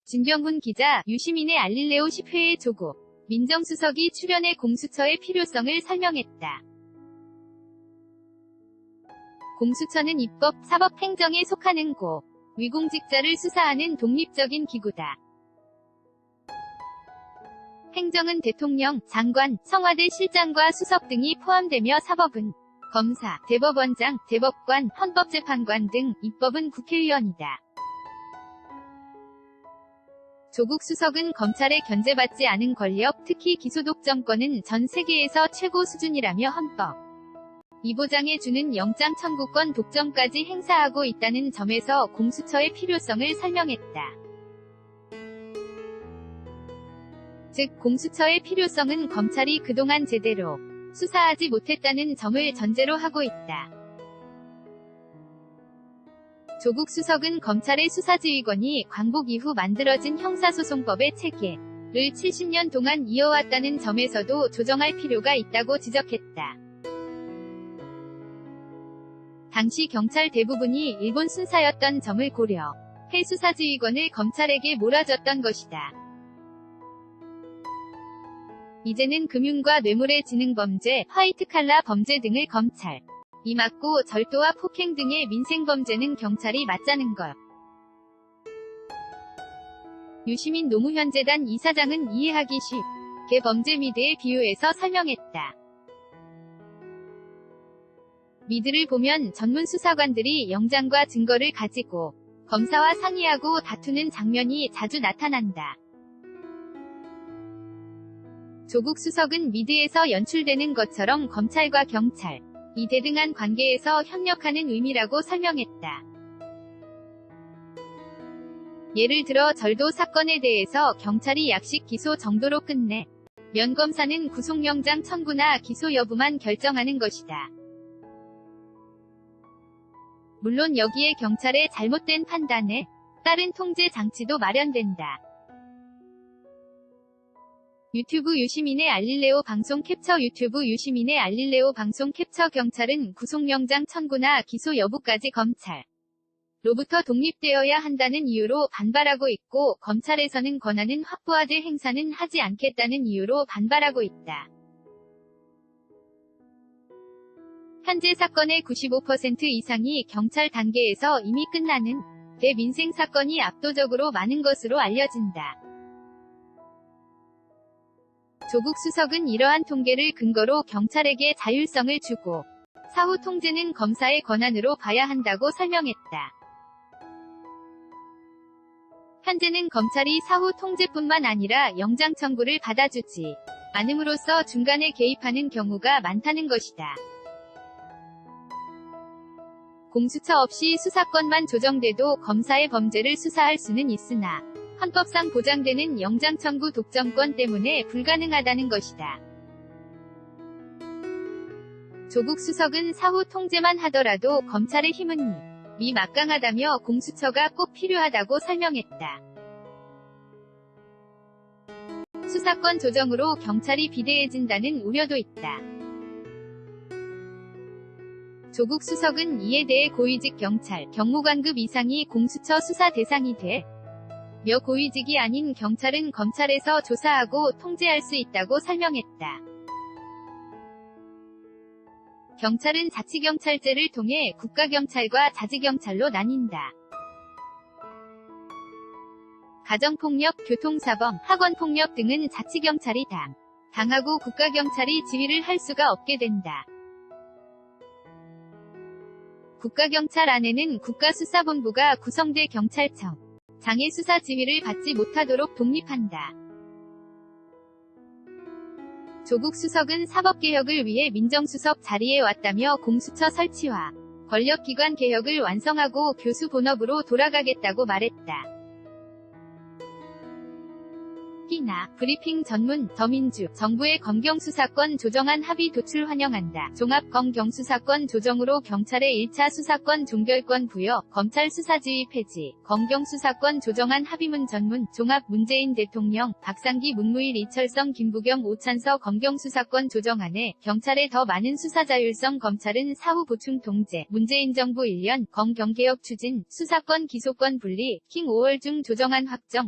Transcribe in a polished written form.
진병훈 기자, 유시민의 알릴레오 10회의 조국. 민정수석이 출연해 공수처의 필요성을 설명했다. 공수처는 입법, 사법, 행정에 속하는 위공직자를 수사하는 독립적인 기구다. 행정은 대통령, 장관, 청와대 실장과 수석 등이 포함되며 사법은 검사, 대법원장, 대법관, 헌법재판관 등, 입법은 국회의원이다. 조국 수석은 검찰에 견제받지 않은 권력, 특히 기소독점권은 전 세계에서 최고 수준이라며 헌법 이 보장해주는 영장 청구권 독점까지 행사하고 있다는 점에서 공수처의 필요성을 설명했다. 즉, 공수처의 필요성은 검찰이 그동안 제대로 수사하지 못했다는 점을 전제로 하고 있다. 조국 수석은 검찰의 수사지휘권이 광복 이후 만들어진 형사소송법의 체계를 70년 동안 이어왔다는 점에서도 조정할 필요가 있다고 지적했다. 당시 경찰 대부분이 일본 순사였던 점을 고려해 수사지휘권을 검찰에게 몰아줬던 것이다. 이제는 금융과 뇌물의 지능범죄, 화이트칼라 범죄 등을 검찰이 맡고 절도와 폭행 등의 민생범죄는 경찰이 맡자는 것. 유시민 노무현재단 이사장은 이해하기 쉽게 범죄 미드에 비유해서 설명했다. 미드를 보면 전문 수사관들이 영장과 증거를 가지고 검사와 상의하고 다투는 장면이 자주 나타난다. 조국 수석은 미드에서 연출되는 것처럼 검찰과 경찰 이 대등한 관계에서 협력하는 의미라고 설명했다. 예를 들어 절도 사건에 대해서 경찰이 약식 기소 정도로 끝내면 검사는 구속영장 청구나 기소 여부만 결정하는 것이다. 물론 여기에 경찰의 잘못된 판단에 따른 통제 장치도 마련된다. 유튜브 유시민의 알릴레오 방송 캡처 유튜브 유시민의 알릴레오 방송 캡처 경찰은 구속영장 청구나 기소 여부까지 검찰로부터 독립되어야 한다는 이유로 반발하고 있고 검찰에서는 권한은 확보하되 행사는 하지 않겠다는 이유로 반발하고 있다. 현재 사건의 95% 이상이 경찰 단계에서 이미 끝나는 대민생 사건이 압도적으로 많은 것으로 알려진다. 조국 수석은 이러한 통계를 근거로 경찰에게 자율성을 주고 사후 통제는 검사의 권한으로 봐야 한다고 설명했다. 현재는 검찰이 사후 통제뿐만 아니라 영장 청구를 받아주지 않음으로써 중간에 개입하는 경우가 많다는 것이다. 공수처 없이 수사권만 조정돼도 검사의 범죄를 수사할 수는 있으나 헌법상 보장되는 영장 청구 독점권 때문에 불가능하다는 것이다. 조국 수석은 사후 통제만 하더라도 검찰의 힘은 이미 막강하다며 공수처가 꼭 필요하다고 설명했다. 수사권 조정으로 경찰이 비대해진다는 우려도 있다. 조국 수석은 이에 대해 고위직 경찰, 경무관급 이상이 공수처 수사 대상이 며 고위직이 아닌 경찰은 검찰에서 조사하고 통제할 수 있다고 설명했다. 경찰은 자치경찰제를 통해 국가경찰과 자치경찰로 나뉜다. 가정폭력, 교통사범, 학원폭력 등은 자치경찰이 당하고 국가경찰이 지휘를 할 수가 없게 된다. 국가경찰 안에는 국가수사본부가 구성돼 경찰청 장의 수사 지휘를 받지 못하도록 독립한다. 조국 수석은 사법개혁을 위해 민정수석 자리에 왔다며 공수처 설치와 권력기관 개혁을 완성하고 교수 본업으로 돌아가겠다고 말했다. 끼나 브리핑 전문 더민주 정부의 검경수사권 조정안 합의 도출 환영한다. 종합검경수사권 조정으로 경찰의 1차 수사권 종결권 부여, 검찰 수사지휘 폐지, 검경수사권 조정안 합의문 전문, 종합 문재인 대통령, 박상기 문무일 이철성 김부겸 오찬서 검경수사권 조정안에 경찰의 더 많은 수사자율성 검찰은 사후 보충 통제, 문재인 정부 1년, 검경개혁 추진, 수사권 기소권 분리, 킹 5월 중 조정안 확정,